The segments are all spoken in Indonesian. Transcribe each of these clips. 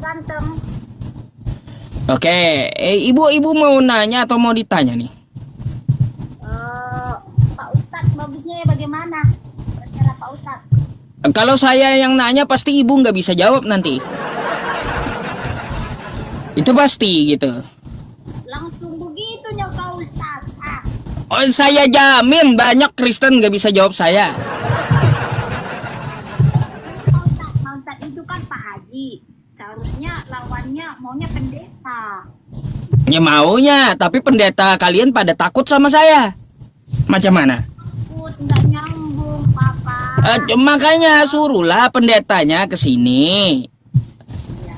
ganteng. Oke, ibu mau nanya atau mau ditanya nih? Pak Ustadz bagusnya ya bagaimana? Terserah Pak Ustadz. Kalau saya yang nanya pasti ibu nggak bisa jawab nanti. Itu pasti gitu. Langsung begitunya kau Ustadz. Oh, saya jamin banyak Kristen nggak bisa jawab saya. Pak Ustadz itu kan Pak Haji. Seharusnya lawannya maunya pendeta. Ya maunya, tapi pendeta kalian pada takut sama saya. Macam mana? Takut nggak nyambung, Papa. Makanya suruhlah pendetanya ke sini. Iya.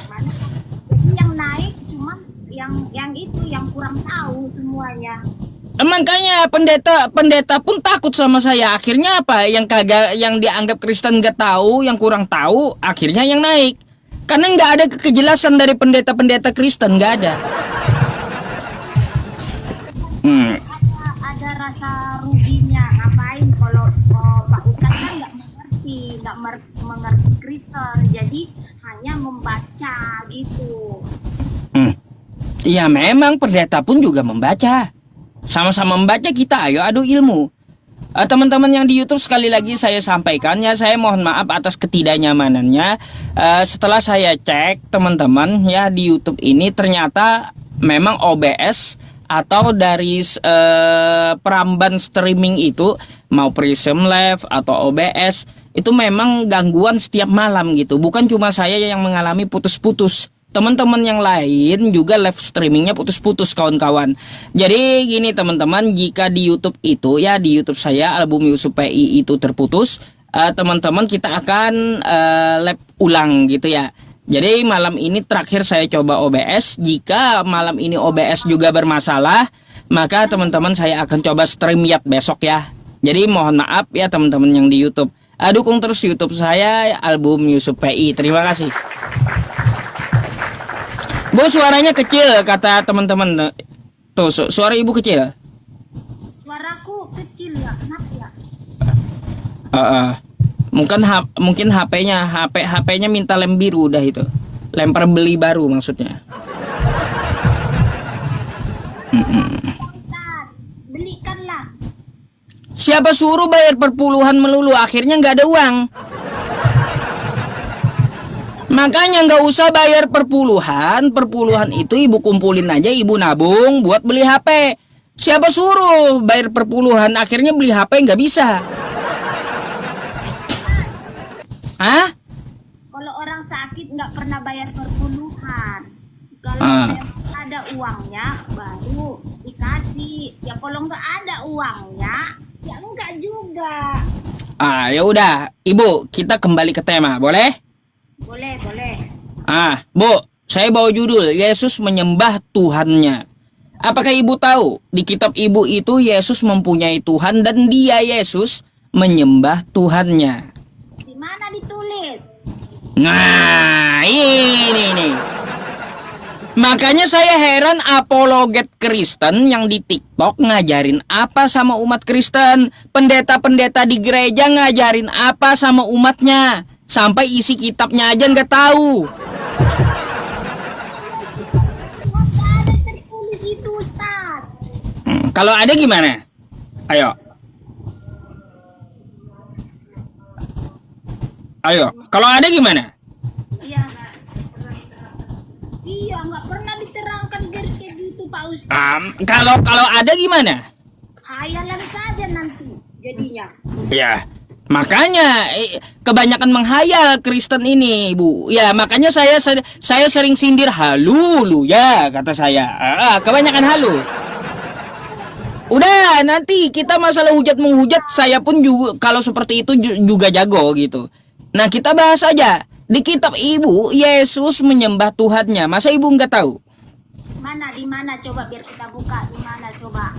Mana? Jadi yang naik cuman yang itu yang kurang tahu semuanya. Makanya pendeta pun takut sama saya. Akhirnya apa? Yang dianggap Kristen nggak tahu, yang kurang tahu, akhirnya yang naik. Karena nggak ada kejelasan dari pendeta Kristen, nggak ada. Ada rasa ruginya. Ngapain kalau Pak Ustadz kan nggak mengerti Kristen, jadi hanya membaca gitu. Ya memang pendeta pun juga membaca. Sama-sama membaca kita ayo adu ilmu. Teman-teman yang di YouTube sekali lagi saya sampaikan ya, saya mohon maaf atas ketidaknyamanannya. Setelah saya cek teman-teman ya di YouTube ini ternyata memang OBS atau dari peramban streaming itu mau Prism Live atau OBS itu memang gangguan setiap malam gitu. Bukan cuma saya yang mengalami putus-putus. Teman-teman yang lain juga live streamingnya putus-putus kawan-kawan. Jadi gini teman-teman, jika di YouTube itu ya di YouTube saya album Yusuf PI itu terputus, teman-teman kita akan live ulang gitu ya. Jadi malam ini terakhir saya coba OBS. Jika malam ini OBS juga bermasalah, maka teman-teman saya akan coba StreamYard besok ya. Jadi mohon maaf ya teman-teman yang di YouTube. Dukung terus YouTube saya album Yusuf PI. Terima kasih. Bu, suaranya kecil kata teman-teman. Tuh, suara ibu kecil. Suaraku kecil ya, kenapa ya? Mungkin HP-nya minta lem biru udah itu. Lempar beli baru maksudnya. Belikanlah. Siapa suruh bayar perpuluhan melulu, akhirnya nggak ada uang. Makanya nggak usah bayar perpuluhan itu ibu kumpulin aja, ibu nabung buat beli HP. Siapa suruh bayar perpuluhan, akhirnya beli HP nggak bisa. Hah? Kalau orang sakit nggak pernah bayar perpuluhan. Kalau ada uangnya baru dikasih. Ya kalau nggak ada uangnya, ya enggak juga. Ya udah, ibu kita kembali ke tema, boleh? Boleh. Bu, saya bawa judul Yesus menyembah Tuhannya. Apakah ibu tahu di kitab ibu itu Yesus mempunyai Tuhan dan dia Yesus menyembah Tuhannya? Di mana ditulis? Nah, ini nih. Makanya saya heran apologet Kristen yang di TikTok ngajarin apa sama umat Kristen. Pendeta-pendeta di gereja ngajarin apa sama umatnya. Sampai isi kitabnya aja nggak tahu. Nggak ada tertulis itu, Ustaz. Kalau ada gimana? Ayo. Kalau ada gimana? Iya, nggak pernah diterangkan kayak gitu, Pak Ustaz. Kalau ada gimana? Hayalan saja nanti jadinya. Ya. Makanya kebanyakan menghayal Kristen ini, Bu. Ya, makanya saya sering sindir halu lu ya kata saya. Kebanyakan halu. Udah, nanti kita masalah hujat menghujat saya pun juga kalau seperti itu juga jago gitu. Nah, kita bahas aja. Di kitab ibu Yesus menyembah Tuhannya. Masa ibu nggak tahu? Di mana coba biar kita buka, di mana coba.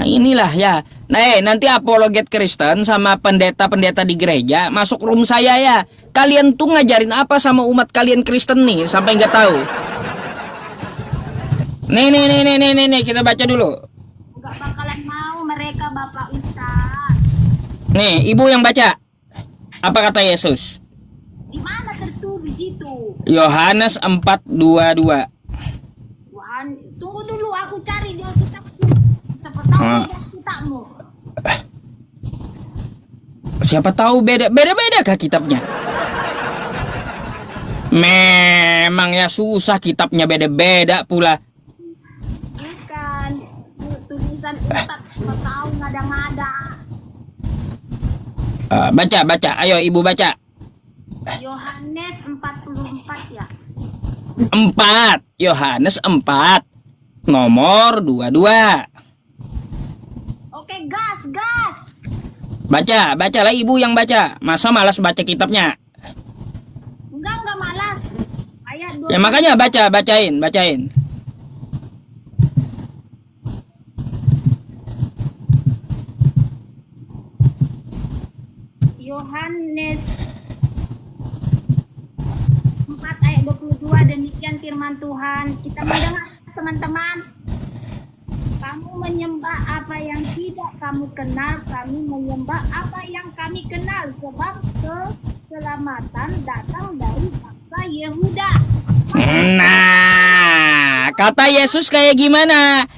Inilah ya. Nah, nanti apologet Kristen sama pendeta-pendeta di gereja masuk room saya ya. Kalian tuh ngajarin apa sama umat kalian Kristen nih sampai nggak tahu. Nih, kita baca dulu. Nggak bakalan mau mereka, Bapak Ustaz. Nih, ibu yang baca. Apa kata Yesus? Yohanes 4:22. Tuhan, tunggu dulu aku cari di Alkitabku. Siapa tahu beda kitabmu. Siapa tahu beda kah kitabnya? Memang ya susah, kitabnya beda-beda pula. Bukan tulisan Ustaz, siapa tahu ngada-ngada. Baca, ayo ibu baca. Yohanes 44 ya. 4, Yohanes 4, nomor 22. Oke, gas. Bacalah ibu yang baca. Masa malas baca kitabnya? Enggak malas. Ayat 2. Ya makanya bacain. Yohanes 4 ayat 22, demikian firman Tuhan. Kita mendengar teman-teman. Kamu menyembah apa yang tidak kamu kenal, kami menyembah apa yang kami kenal, sebab keselamatan datang dari bangsa Yehuda. Nah, kata Yesus kayak gimana?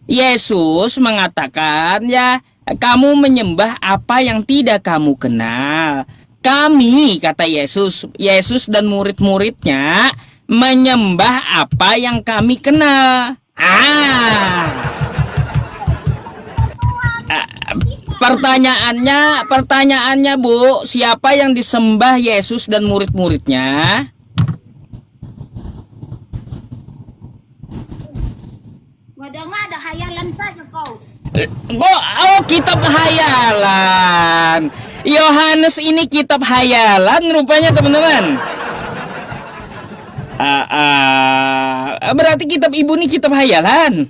Yesus mengatakan ya, kamu menyembah apa yang tidak kamu kenal. Kami, kata Yesus dan murid-muridnya menyembah apa yang kami kenal. Pertanyaannya Bu, siapa yang disembah Yesus dan murid-muridnya? Nggak ada hayalan saja kau. Kitab hayalan. Yohanes ini kitab hayalan rupanya teman-teman. Berarti kitab ibu ini kitab hayalan.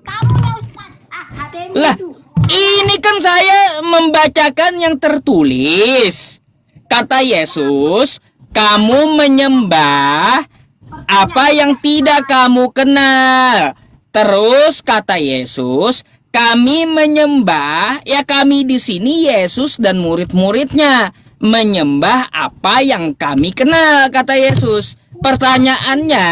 Kamu ya Ustaz. HTML Lah, itu. ini kan saya membacakan yang tertulis. Kata Yesus, kamu menyembah apa yang tidak kamu kenal. Terus kata Yesus, kami menyembah, ya kami di sini Yesus dan murid-muridnya menyembah apa yang kami kenal, kata Yesus. Pertanyaannya,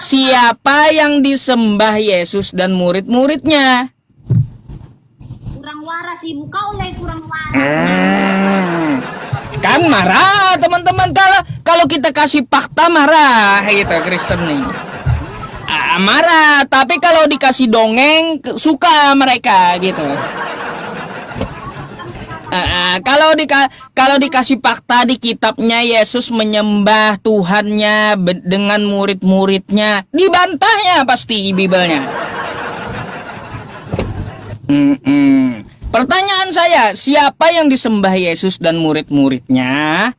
siapa yang disembah Yesus dan murid-muridnya? Kurang waras ibu, kau lah yang kurang waras. Kan marah teman-teman kalau kita kasih fakta marah gitu Kristen nih. Marah, tapi kalau dikasih dongeng suka mereka gitu. Kalau dikasih fakta di kitabnya Yesus menyembah Tuhannya dengan murid-muridnya, dibantahnya pasti Bibelnya. Pertanyaan saya, siapa yang disembah Yesus dan murid-muridnya?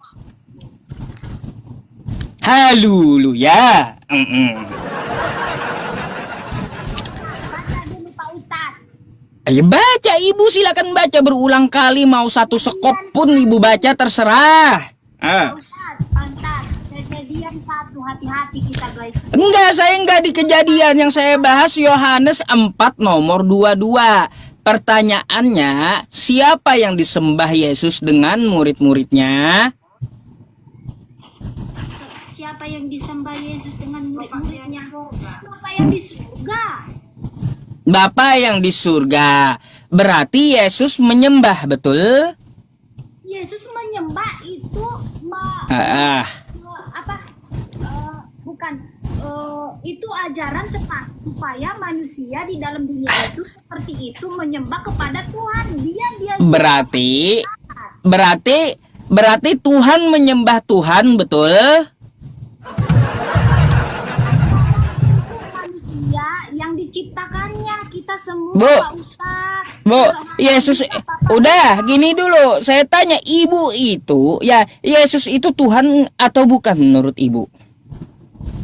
Haleluya. Baca dulu Pak Ustadz. Ayo baca ibu, silakan baca berulang kali, mau satu sekop pun ibu baca terserah. Pak Ustadz, kejadian 1, hati-hati kita guys. Enggak, saya enggak di kejadian, yang saya bahas Yohanes 4 nomor 22. Pertanyaannya, siapa yang disembah Yesus dengan murid-muridnya? Siapa yang disembah Yesus dengan murid-muridnya? Bapak yang di surga. Bapa yang di surga. Berarti Yesus menyembah, betul? Yesus menyembah itu bukan itu ajaran supaya manusia di dalam dunia itu seperti itu menyembah kepada Tuhan. Dia berarti Tuhan menyembah Tuhan, betul? Manusia yang diciptakannya kita semua, Bu, Pak Ustadz. Bu, Yesus, udah gini dulu, saya tanya ibu itu, ya Yesus itu Tuhan atau bukan menurut ibu?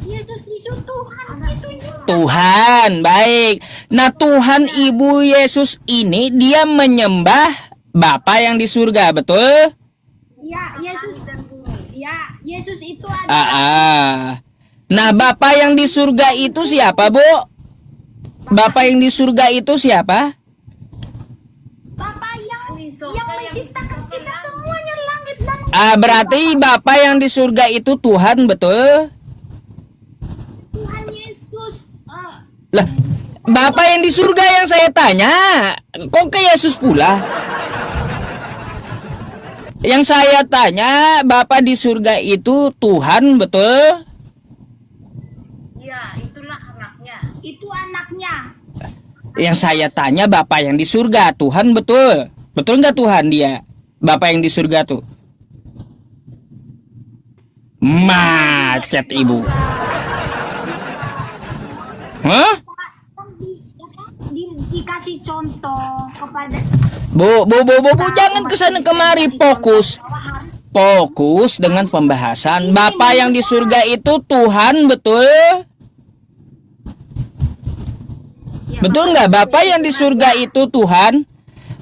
Yesus itu Tuhan, itu Tuhan, baik. Nah Tuhan Ibu Yesus ini dia menyembah Bapa yang di surga, betul? ya Yesus itu ada. Nah Bapa yang di surga itu siapa, Bu? Bapa yang di surga itu siapa? Bapak yang menciptakan kita semuanya, langit dan Berarti Bapak yang di surga itu Tuhan, betul? Tuhan Yesus. Lah, Bapak yang di surga yang saya tanya, kok ke Yesus pula? Yang saya tanya, Bapak di surga itu Tuhan, betul? Ya, itulah anaknya. Itu anaknya. Yang saya tanya, Bapak yang di surga Tuhan, betul? Betul nggak Tuhan dia? Bapak yang di surga tuh? Macet ibu. Hah? Kan dikasih contoh kepada Bu, jangan kesana kemari, fokus. Fokus dengan pembahasan. Bapak yang di surga itu Tuhan, betul? Betul nggak? Bapak yang di surga itu Tuhan?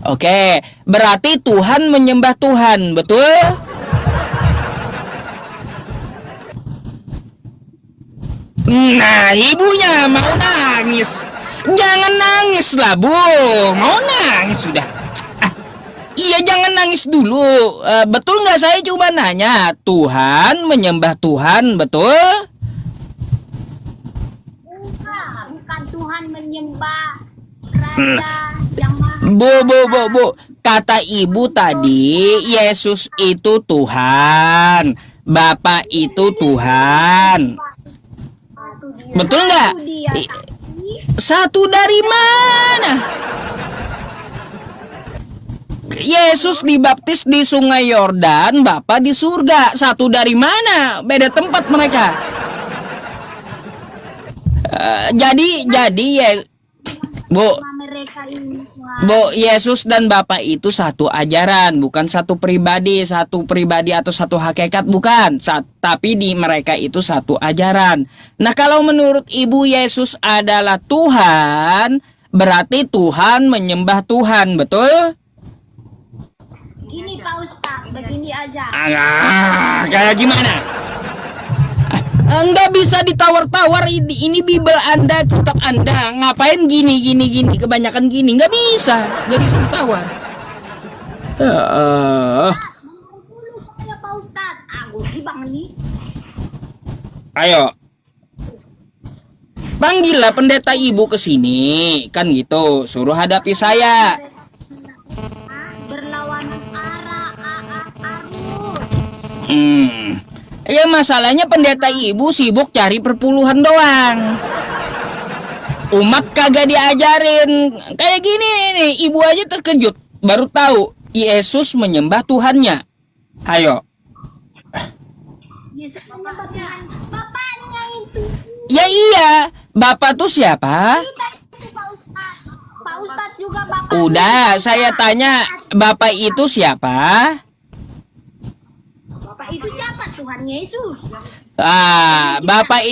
Oke, berarti Tuhan menyembah Tuhan, betul? Nah, ibunya mau nangis. Jangan nangis lah, Bu. Mau nangis sudah. Iya, jangan nangis dulu. Betul nggak, saya cuma nanya. Tuhan menyembah Tuhan, betul? bukan Tuhan menyembah Raja yang maha. Bu. Kata ibu tadi, Yesus itu Tuhan. Bapak itu Tuhan. Betul nggak? Satu dari mana? Yesus dibaptis di Sungai Yordan, Bapak di surga. Satu dari mana? Beda tempat mereka. Jadi ya, Bu, Yesus dan Bapak itu satu ajaran, bukan satu pribadi atau satu hakikat, bukan. Tapi di mereka itu satu ajaran. Nah, kalau menurut Ibu Yesus adalah Tuhan, berarti Tuhan menyembah Tuhan, betul? Ini Pak Ustadz, begini aja. Kayak gimana? Nggak bisa ditawar-tawar, ini Bible Anda, kitab Anda. Ngapain gini, kebanyakan gini. Nggak bisa ditawar. Dulu saya Pak Ustadz. Aku bang nih. Ayo. Panggillah pendeta ibu ke sini. Kan gitu, suruh hadapi saya. Berlawanan arah arus. Ya masalahnya pendeta ibu sibuk cari perpuluhan doang. Umat kagak diajarin. Kayak gini nih, ibu aja terkejut. Baru tahu Yesus menyembah Tuhannya. Ayo. Yesus menyembah Tuhan. Bapaknya itu. Ya iya. Bapak tuh siapa? Pak Ustadz juga Bapak. Udah, saya tanya. Bapak itu siapa? Bapak itu siapa? Tuhan Yesus. Bapak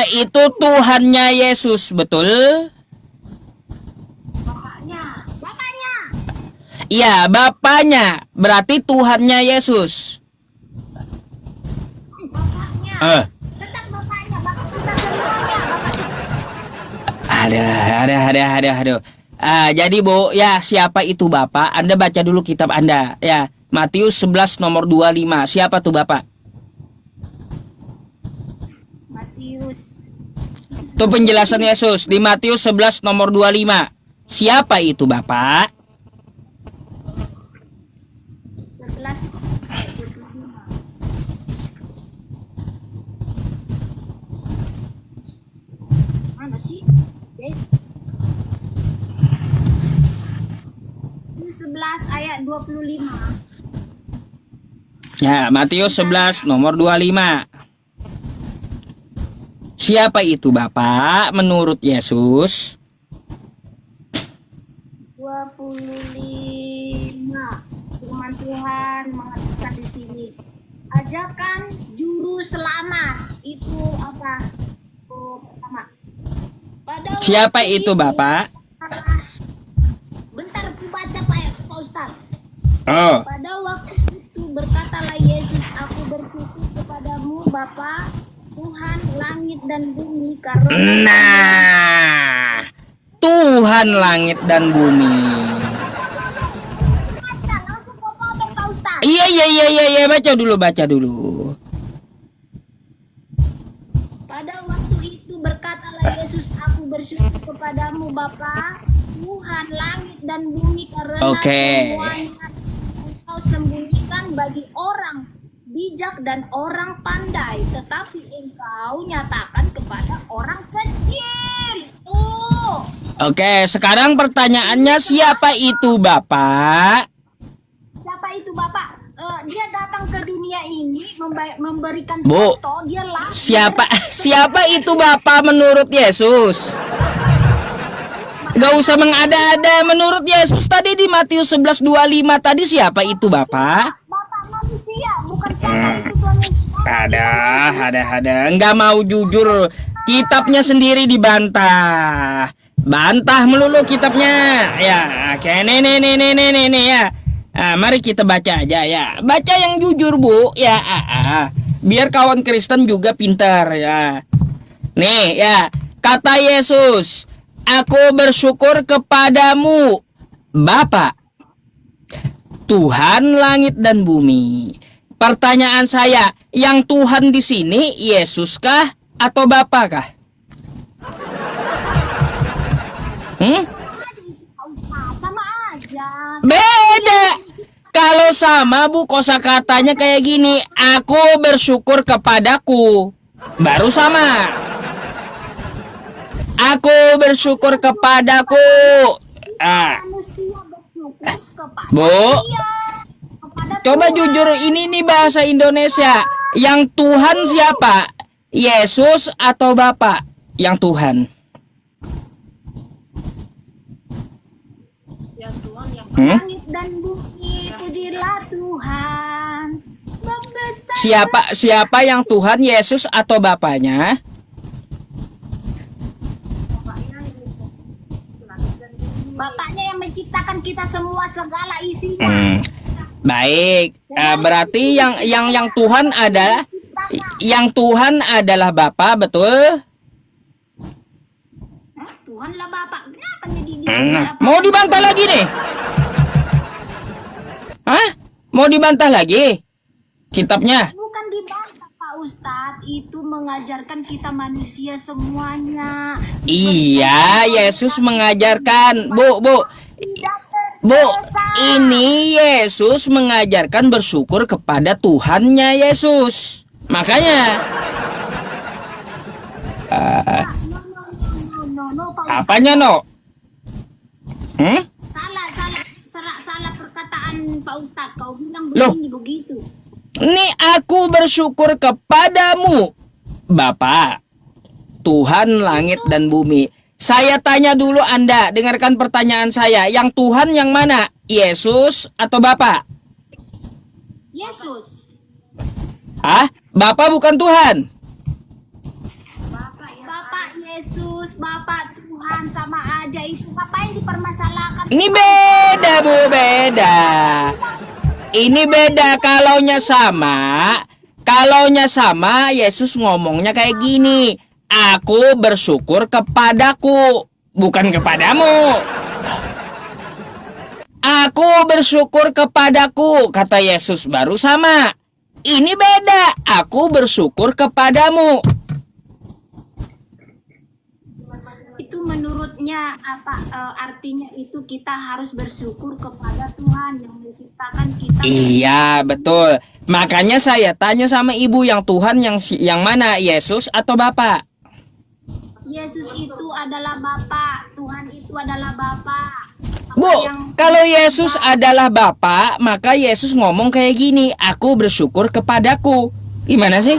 itu Tuhannya Yesus, betul? Bapaknya. Iya, Bapaknya. Berarti Tuhannya Yesus. Bapaknya. Tetap bapaknya. Bapak kita semuanya. Aduh. Jadi Bu, ya siapa itu Bapak? Anda baca dulu kitab Anda, ya. Matius 11 nomor 25. Siapa tuh Bapak? Matius. Itu penjelasan Yesus di Matius 11 nomor 25. Siapa itu Bapak? 11. Mana sih? Guys. 11 ayat 25. Ya, Matius 11 nomor 25. Siapa itu Bapak menurut Yesus? 25. Firman Tuhan mengatakan di sini, ajakan juru selamat. Itu apa? Pertama. Siapa itu Bapak? Bentar aku baca Pak Ustaz. Oh. Pada waktu itu berkatalah Yesus, aku bersyukur kepadamu Bapa, Tuhan langit dan bumi, karena Nah, Tuhan langit dan bumi. Iya, iya, iya, iya, iya, baca dulu, baca dulu. Pada waktu itu berkatalah Yesus, aku bersyukur kepadamu Bapa, Tuhan langit dan bumi, karena Oke. semuanya engkau sembunyikan bagi orang bijak dan orang pandai, tetapi engkau nyatakan kepada orang kecil. Oke, sekarang pertanyaannya siapa itu Bapak? Siapa itu Bapak? Dia datang ke dunia ini memberikan Bu, contoh, dia lahir. Siapa itu Bapak menurut Yesus? Gak usah mengada-ada, menurut Yesus tadi di Matius 11:25 tadi siapa itu Bapak? Bapak manusia, bukan siapa itu Tuhan Yesus. Ada. Nggak mau jujur, kitabnya sendiri dibantah. Bantah melulu kitabnya. Ya, oke, nih ya. Nah, mari kita baca aja ya. Baca yang jujur, Bu. Ya, biar kawan Kristen juga pintar ya. Nih ya, kata Yesus, aku bersyukur kepadamu, Bapa, Tuhan langit dan bumi. Pertanyaan saya, yang Tuhan di sini Yesus kah atau Bapa kah? Sama aja. Beda. Kalau sama Bu, kosakatanya kayak gini, aku bersyukur kepadaku, baru sama. Aku bersyukur kepadaku. Manusia bersyukur kepada Bu, dia, kepada coba Tuhan. jujur, ini nih bahasa Indonesia. Yang Tuhan siapa? Yesus atau Bapa? Yang Tuhan. Ya Tuhan yang Hmm? langit dan bumi, pujilah Tuhan. Membesar. Siapa yang Tuhan, Yesus atau Bapaknya? Bapaknya yang menciptakan kita semua segala isinya. Baik, berarti yang Tuhan adalah Bapa, betul? Tuhan lah Bapak. Kenapa jadi disebut apa? Mau dibantah lagi nih? Hah? Mau dibantah lagi? Kitabnya? Bukan dibantah Pak Ustadz, itu mengajarkan kita manusia semuanya. Iya, Yesus mengajarkan. Bu, Tidak Bu, tersesat. ini Yesus mengajarkan bersyukur kepada Tuhannya Yesus. Makanya, No, Pak Ustadz. apanya no? Salah perkataan Pak Ustadz. Kau bilang Loh. begini begitu. Ini aku bersyukur kepadamu, Bapa, Tuhan langit dan bumi. Saya tanya dulu Anda, dengarkan pertanyaan saya. Yang Tuhan yang mana? Yesus atau Bapa? Yesus. Hah? Bapa bukan Tuhan? Bapak Yesus, Bapak Tuhan sama aja itu. Ngapain dipermasalahkan? Ini beda, Bu, beda. Ini beda. Kalaunya sama, Yesus ngomongnya kayak gini. Aku bersyukur kepadaku, bukan kepadamu. Aku bersyukur kepadaku, kata Yesus, baru sama. Ini beda. Aku bersyukur kepadamu. Itu menurutnya apa artinya itu kita harus bersyukur kepada Tuhan yang menciptakan kita. Iya, betul. Makanya saya tanya sama ibu, yang Tuhan yang mana? Yesus atau Bapa? Yesus itu adalah Bapa, Tuhan itu adalah Bapa. Bu, kalau Yesus adalah Bapa, maka Yesus ngomong kayak gini, aku bersyukur kepadaku. Gimana sih?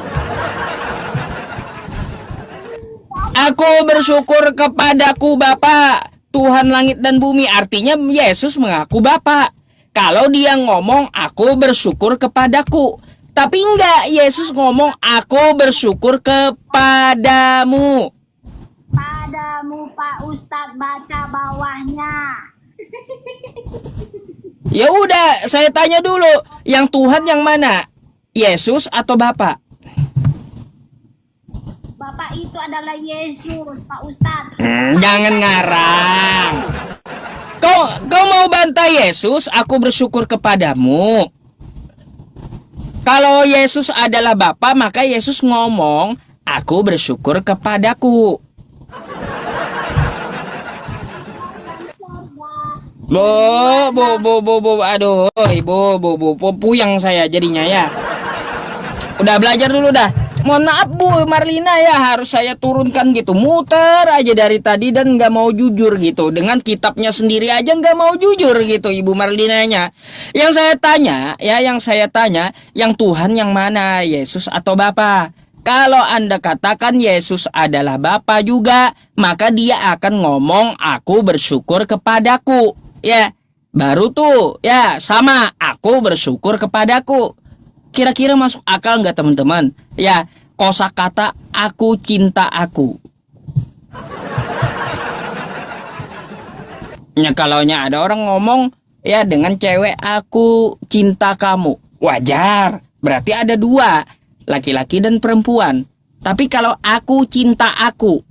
Aku bersyukur kepadaku Bapa, Tuhan langit dan bumi. Artinya Yesus mengaku Bapa. Kalau dia ngomong aku bersyukur kepadaku, tapi enggak, Yesus ngomong aku bersyukur kepadamu. Padamu Pak Ustadz, baca bawahnya. Ya udah, saya tanya dulu, yang Tuhan yang mana? Yesus atau Bapa? Bapak itu adalah Yesus, Pak Ustadz. Jangan ngarang. Kau mau bantah Yesus, aku bersyukur kepadamu. Kalau Yesus adalah Bapa, maka Yesus ngomong, aku bersyukur kepadaku. Aduh, puyang saya jadinya ya. Udah belajar dulu dah. Mohon maaf Bu Marlina ya, harus saya turunkan gitu. Muter aja dari tadi dan nggak mau jujur gitu. Dengan kitabnya sendiri aja nggak mau jujur gitu Ibu Marlinanya. Yang saya tanya, yang Tuhan yang mana, Yesus atau Bapa? Kalau Anda katakan Yesus adalah Bapa juga, maka dia akan ngomong aku bersyukur kepadaku. Ya, baru tuh ya sama aku bersyukur kepadaku. Kira-kira masuk akal nggak teman-teman? Ya, kosakata aku cinta aku. Ya kalaunya ada orang ngomong ya dengan cewek aku cinta kamu, wajar. Berarti ada dua, laki-laki dan perempuan. Tapi kalau aku cinta aku,